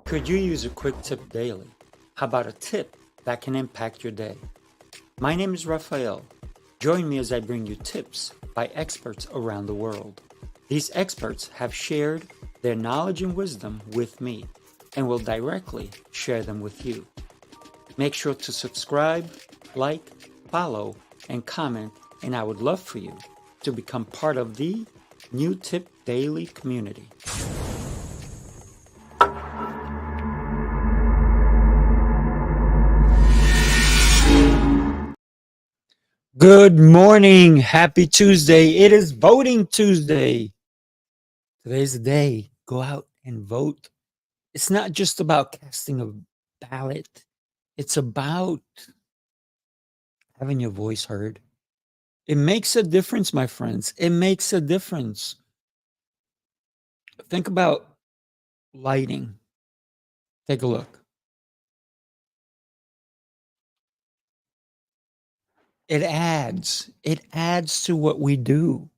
Could you use a quick tip daily? How about a tip that can impact your day? My name is Raphael. Join me as I bring you tips by experts around the world. These experts have shared their knowledge and wisdom with me and will directly share them with you. Make sure to subscribe, like, follow, and comment, and I would love for you to become part of the New Tip Daily community. Good morning. Happy Tuesday. It is voting Tuesday. Today's the day. Go out and vote. It's not just about casting a ballot, it's about having your voice heard. It makes a difference, my friends. It makes a difference. Think about lighting. Take a look. It adds to what we do.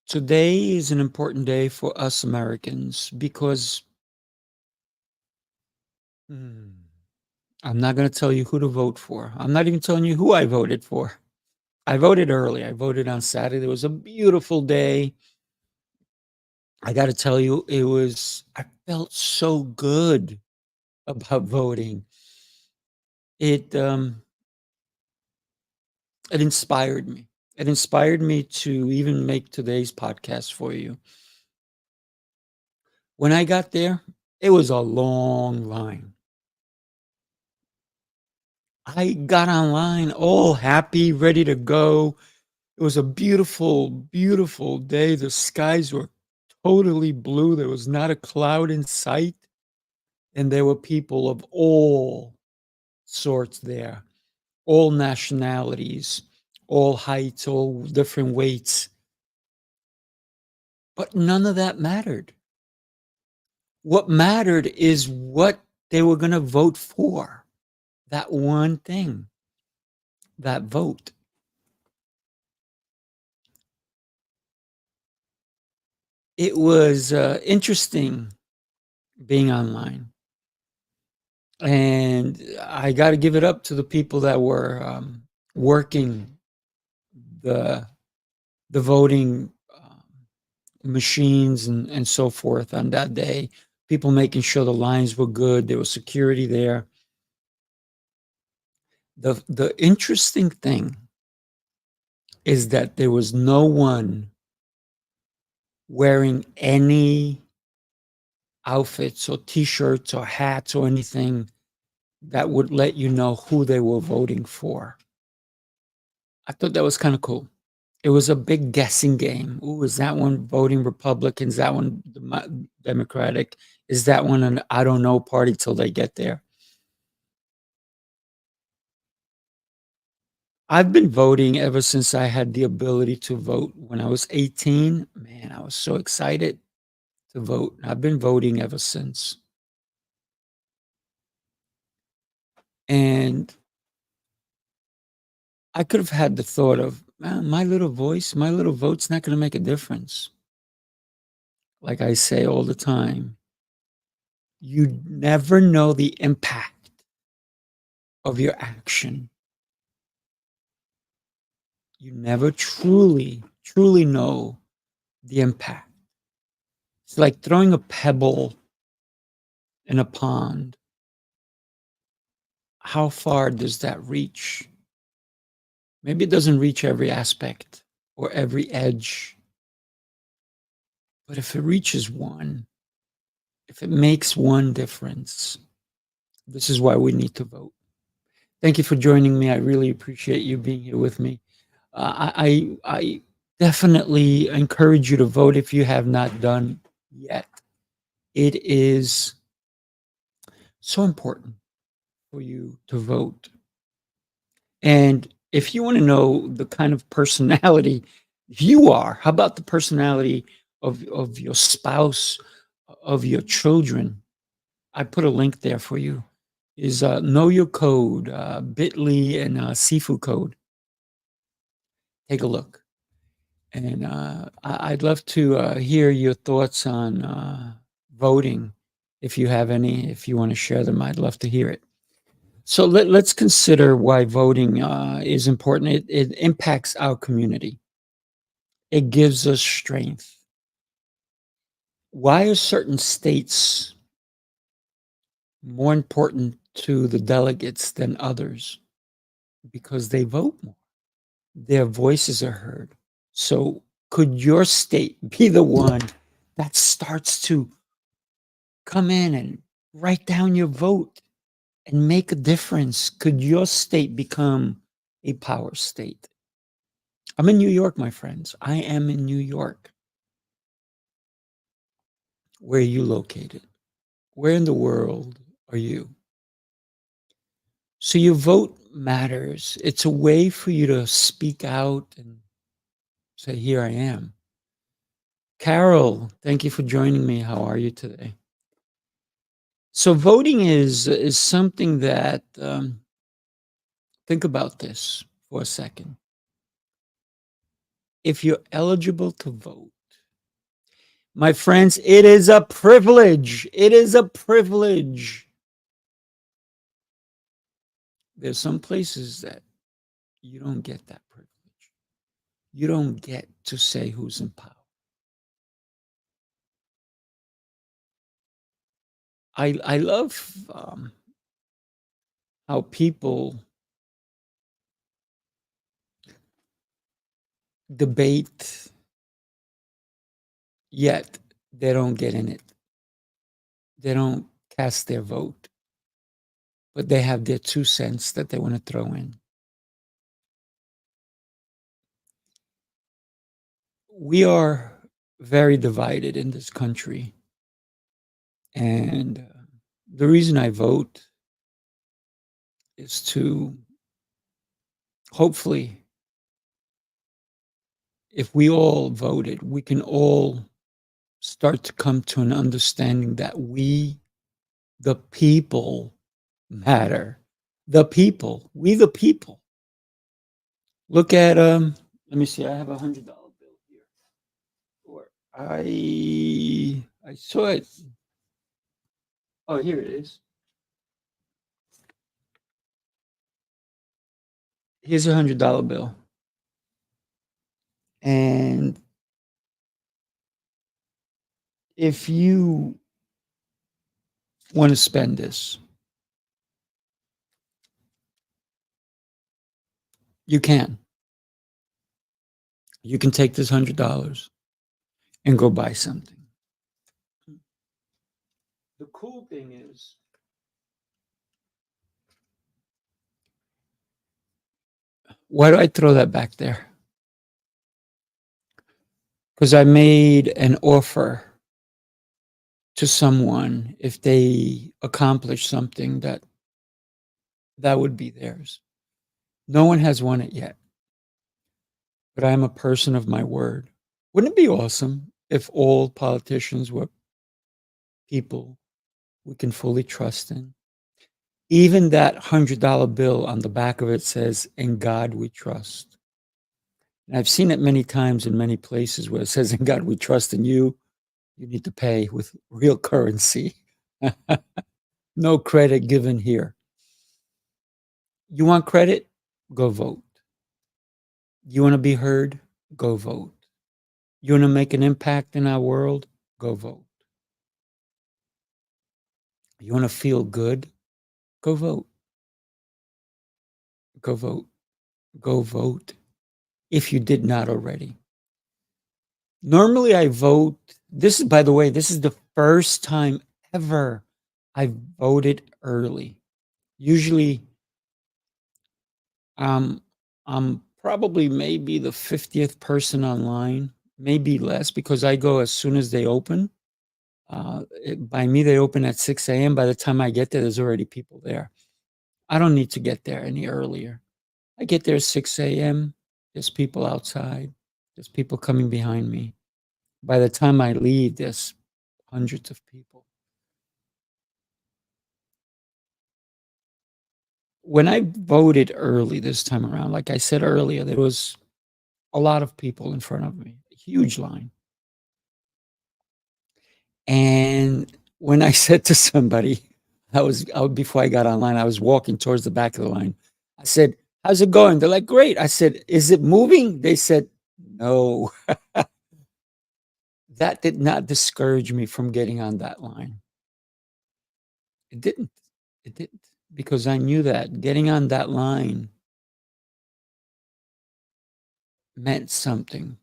Today is an important day for us Americans because I'm not going to tell you who to vote for. I'm not even telling you who I voted for. I voted early. I voted on Saturday. It was a beautiful day. I got to tell you, I felt so good about voting. It it inspired me. It inspired me to even make today's podcast for you. When I got there, it was a long line. I got online all happy, ready to go. It was a beautiful, beautiful day. The skies were totally blue. There was not a cloud in sight. And there were people of all sorts there, all nationalities, all heights, all different weights. But none of that mattered. What mattered is what they were going to vote for. That one thing, that vote. It was interesting being online. And I got to give it up to the people that were working the voting machines and so forth on that day. People making sure the lines were good. There was security there. The interesting thing is that there was no one wearing any outfits or T-shirts or hats or anything that would let you know who they were voting for. I thought that was kind of cool. It was a big guessing game. Ooh, is that one voting Republican? Is that one Democratic? Is that one an I don't know party till they get there? I've been voting ever since I had the ability to vote when I was 18. Man, I was so excited to vote. I've been voting ever since. And I could have had the thought of, my little voice, my little vote's not going to make a difference. Like I say all the time, you never know the impact of your action. You never truly, truly know the impact. It's like throwing a pebble in a pond. How far does that reach? Maybe it doesn't reach every aspect or every edge. But if it reaches one, if it makes one difference, this is why we need to vote. Thank you for joining me. I really appreciate you being here with me. I definitely encourage you to vote if you have not done yet. It is so important for you to vote. And if you want to know the kind of personality you are, how about the personality of your spouse, of your children? I put a link there for you. Is Know Your Code, Bitly and Seafood Code. Take a look. And I'd love to hear your thoughts on voting. If you have any, if you want to share them, I'd love to hear it. So let's consider why voting is important. It impacts our community. It gives us strength. Why are certain states more important to the delegates than others? Because they vote more. Their voices are heard. So could your state be the one that starts to come in and write down your vote and make a difference? Could your state become a power state? I'm in New York, my friends. I am in New York. Where are you located? Where in the world are you? So your vote matters. It's a way for you to speak out and say, here I am. Carol, thank you for joining me. How are you today? So voting is something that think about this for a second. If you're eligible to vote, my friends, it is a privilege. It is a privilege. There's some places that you don't get that privilege. You don't get to say who's in power. I love how people debate, yet they don't get in it. They don't cast their vote, but they have their 2 cents that they want to throw in. We are very divided in this country. And the reason I vote is to hopefully, if we all voted, we can all start to come to an understanding that we, the people, matter. The people, we the people. Look at let me see, I have $100 bill here. Or I saw it. Oh, here it is. Here's $100 bill. And if you want to spend this, you can. You can take this $100 and go buy something. The cool thing is, why do I throw that back there? Because I made an offer to someone if they accomplish something that would be theirs. No one has won it yet, but I am a person of my word. Wouldn't it be awesome if all politicians were people we can fully trust in? Even that $100 bill on the back of it says, "In God we trust." And I've seen it many times in many places where it says, "In God we trust," and you need to pay with real currency. No credit given here. You want credit? Go vote. You want to be heard? Go vote. You want to make an impact in our world? Go vote. You want to feel good? Go vote. Go vote. Go vote if you did not already. Normally I vote. This is, by the way, this is the first time ever I voted early. Usually I'm probably maybe the 50th person online, maybe less, because I go as soon as they open. By me, they open at 6 a.m. By the time I get there, there's already people there. I don't need to get there any earlier. I get there at 6 a.m. There's people outside. There's people coming behind me. By the time I leave, there's hundreds of people. When I voted early this time around, like I said earlier, there was a lot of people in front of me, a huge line. And when I said to somebody, before I got online, I was walking towards the back of the line. I said, "How's it going?" They're like, "Great." I said, "Is it moving?" They said, "No." That did not discourage me from getting on that line. It didn't. It didn't, because I knew that getting on that line meant something.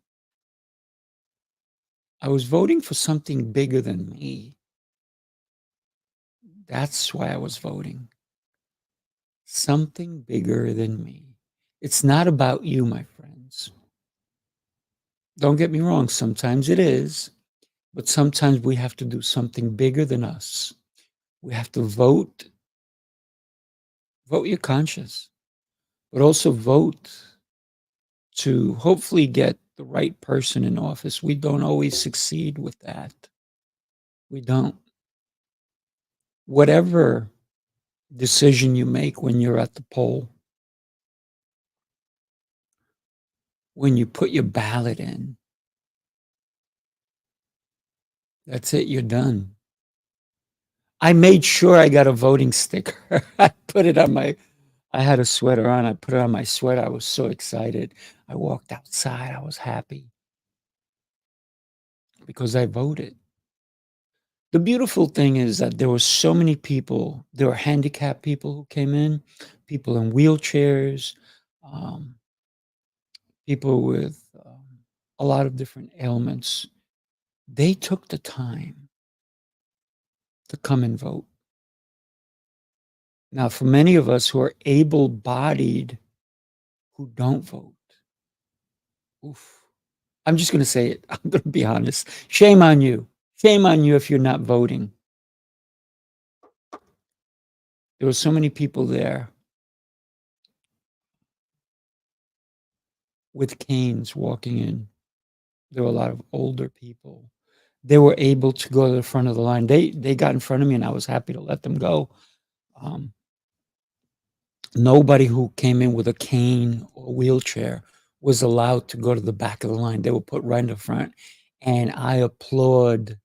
I was voting for something bigger than me. That's why I was voting. Something bigger than me. It's not about you, my friends. Don't get me wrong, sometimes it is, but sometimes we have to do something bigger than us. We have to vote your conscience, but also vote to hopefully get the right person in office. We don't always succeed with that. We don't. Whatever decision you make when you're at the poll, when you put your ballot in, that's it, you're done. I made sure I got a voting sticker. I put it on my I had a sweater on. I put it on my sweater. I was so excited. I walked outside. I was happy because I voted. The beautiful thing is that there were so many people. There were handicapped people who came in, people in wheelchairs, um, people with a lot of different ailments. They took the time to come and vote. Now, for many of us who are able bodied who don't vote, oof, I'm just going to say it. I'm going to be honest. Shame on you. Shame on you if you're not voting. There were so many people there with canes walking in. There were a lot of older people. They were able to go to the front of the line. They got in front of me, and I was happy to let them go. Um, Nobody who came in with a cane or wheelchair was allowed to go to the back of the line. They were put right in the front, and I applaud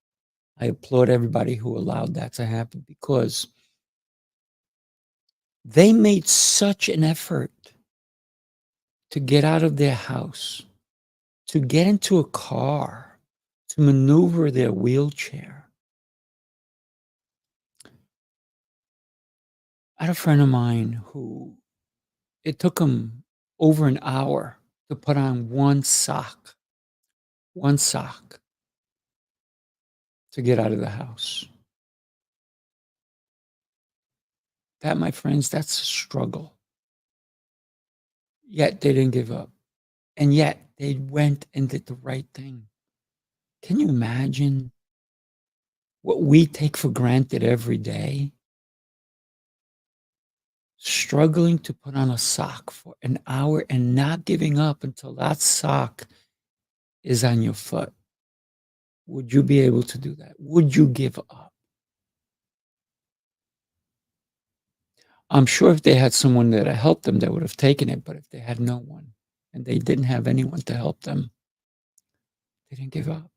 everybody who allowed that to happen, because they made such an effort to get out of their house, to get into a car, to maneuver their wheelchair. I had a friend of mine who it took him over an hour to put on one sock to get out of the house. That, my friends, that's a struggle. Yet they didn't give up. And yet they went and did the right thing. Can you imagine what we take for granted every day? Struggling to put on a sock for an hour and not giving up until that sock is on your foot. Would you be able to do that? Would you give up? I'm sure if they had someone there to help them, they would have taken it. But if they had no one and they didn't have anyone to help them, they didn't give up.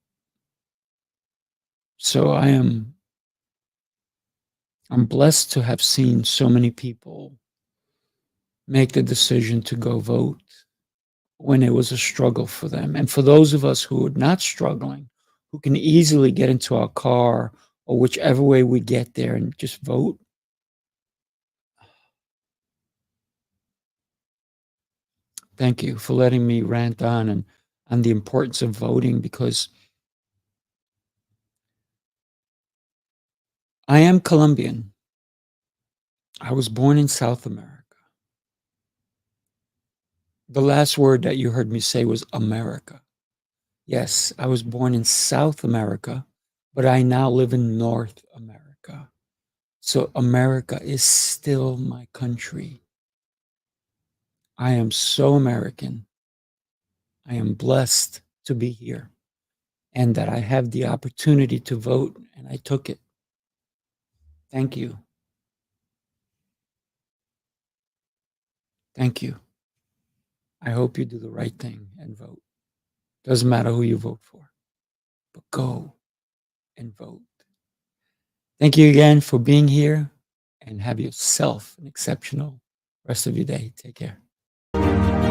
So I'm blessed to have seen so many people make the decision to go vote when it was a struggle for them. And for those of us who are not struggling, who can easily get into our car or whichever way we get there and just vote, thank you for letting me rant on the importance of voting, because I am Colombian. I was born in South America. The last word that you heard me say was America. Yes, I was born in South America, but I now live in North America. So America is still my country. I am so American. I am blessed to be here and that I have the opportunity to vote, and I took it. Thank you. Thank you. I hope you do the right thing and vote. Doesn't matter who you vote for, but go and vote. Thank you again for being here and have yourself an exceptional rest of your day. Take care.